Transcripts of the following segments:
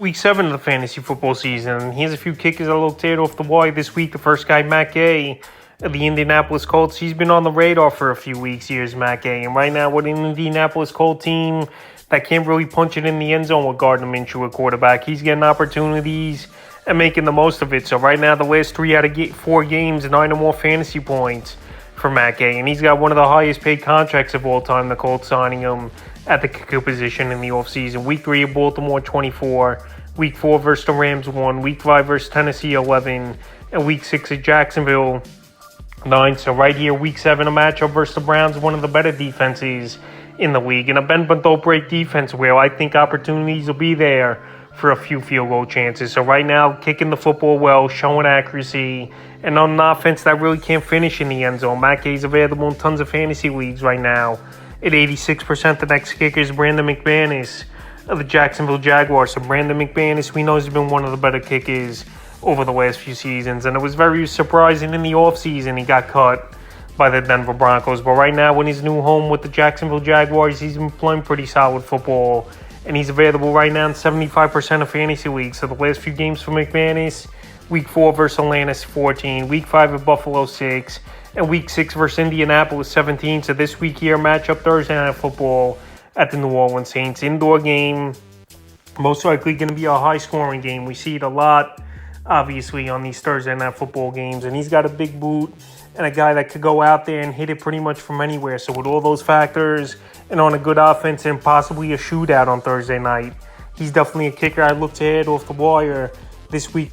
Week 7 of the fantasy football season. Here's a few kickers I looked at off the wire this week. The first guy, Matt Gay of the Indianapolis Colts. He's been on the radar for a few weeks. Here's Matt Gay. And right now, with an Indianapolis Colts team that can't really punch it in the end zone with Gardner Minshew at quarterback, he's getting opportunities and making the most of it. So right now, the last 3 out of 4 games, 9 or more fantasy points for Matt Gay. And he's got one of the highest paid contracts of all time, the Colts signing him at the kicker position in the offseason. Week 3 of Baltimore, 24. Week 4 versus the Rams, 1. Week 5 versus Tennessee, 11. And Week 6 at Jacksonville, 9. So right here, Week 7, a matchup versus the Browns, one of the better defenses in the league. And a bend but don't break defense where I think opportunities will be there for a few field goal chances. So right now, kicking the football well, showing accuracy, and on an offense that really can't finish in the end zone. Matt Gay's available in tons of fantasy leagues right now. At 86%, the next kicker is Brandon McManus of the Jacksonville Jaguars. So Brandon McManus, we know, has been one of the better kickers over the last few seasons. And it was very surprising in the offseason he got cut by the Denver Broncos. But right now, in his new home with the Jacksonville Jaguars, he's been playing pretty solid football. And he's available right now in 75% of fantasy leagues. So the last few games for McManus, Week 4 versus Atlanta, 14. Week 5 at Buffalo, 6. And Week 6 versus Indianapolis, 17. So this week here, matchup Thursday Night Football at the New Orleans Saints. Indoor game, most likely going to be a high-scoring game. We see it a lot, obviously, on these Thursday Night Football games. And he's got a big boot and a guy that could go out there and hit it pretty much from anywhere. So with all those factors and on a good offense and possibly a shootout on Thursday night, he's definitely a kicker I look to add off the wire this week.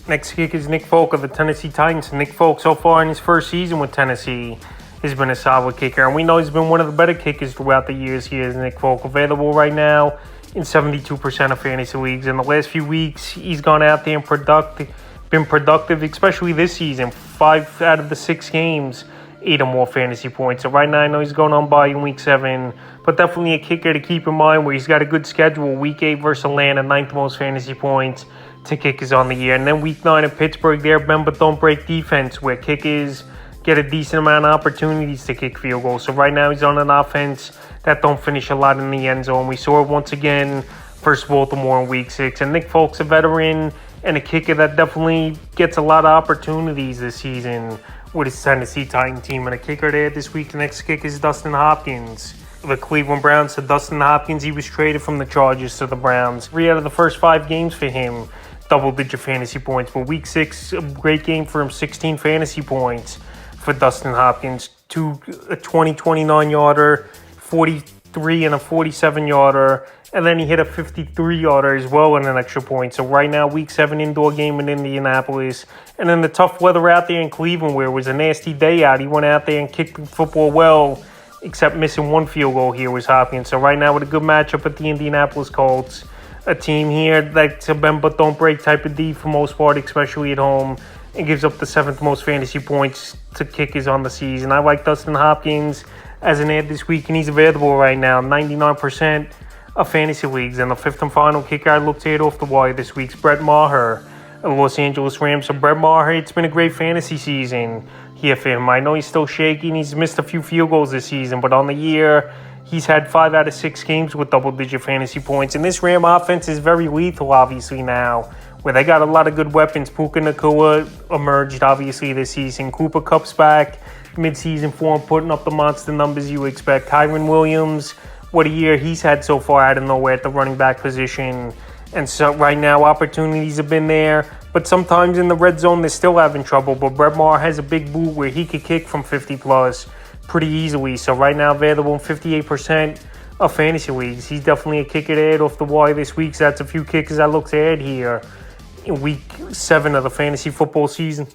Next kicker is Nick Folk of the Tennessee Titans. Nick Folk, so far in his first season with Tennessee, has been a solid kicker. And we know he's been one of the better kickers throughout the years. He is Nick Folk, available right now in 72% of fantasy leagues. In the last few weeks, he's gone out there and been productive, especially this season. 5 out of the 6 games, 8 or more fantasy points. So right now, I know he's going on by in Week 7, but definitely a kicker to keep in mind where he's got a good schedule. Week 8 versus Atlanta, 9th most fantasy points to kickers on the year. And then Week 9 at Pittsburgh, their bend but don't break defense, where kickers get a decent amount of opportunities to kick field goals. So right now he's on an offense that don't finish a lot in the end zone. We saw it once again versus Baltimore in Week 6. And Nick Folk's a veteran and a kicker that definitely gets a lot of opportunities this season with his Tennessee Titan team. And a kicker there this week, the next kicker is Dustin Hopkins. The Cleveland Browns. So Dustin Hopkins, he was traded from the Chargers to the Browns. 3 out of the first 5 games for him, double-digit fantasy points. But Week 6, a great game for him, 16 fantasy points for Dustin Hopkins. A 29-yarder, 43 and a 47-yarder, and then he hit a 53-yarder as well and an extra point. So right now, Week 7 indoor game in Indianapolis. And then the tough weather out there in Cleveland where it was a nasty day out. He went out there and kicked the football well, except missing 1 field goal here was Hopkins. So right now with a good matchup at the Indianapolis Colts, a team here that's a bend but don't break type of D for most part, especially at home, and gives up the 7th most fantasy points to kickers on the season. I like Dustin Hopkins as an ad this week, and he's available right now, 99% of fantasy leagues. And the 5th and final kicker I looked at off the wire this week's Brett Maher of the Los Angeles Rams. So Brett Maher, it's been a great fantasy season here for him. I know he's still shaky and he's missed a few field goals this season, but on the year, he's had 5 out of 6 games with double-digit fantasy points. And this Ram offense is very lethal, obviously, now, where they got a lot of good weapons. Puka Nacua emerged, obviously, this season. Cooper Kupp's back, mid-season form, putting up the monster numbers you expect. Kyron Williams, what a year he's had so far out of nowhere at the running back position. And so right now, opportunities have been there. But sometimes in the red zone, they're still having trouble. But Brett Maher has a big boot where he could kick from 50-plus pretty easily. So right now, available in 58% of fantasy leagues. He's definitely a kicker to add off the wire this week. So that's a few kickers I look to add here in Week 7 of the fantasy football season.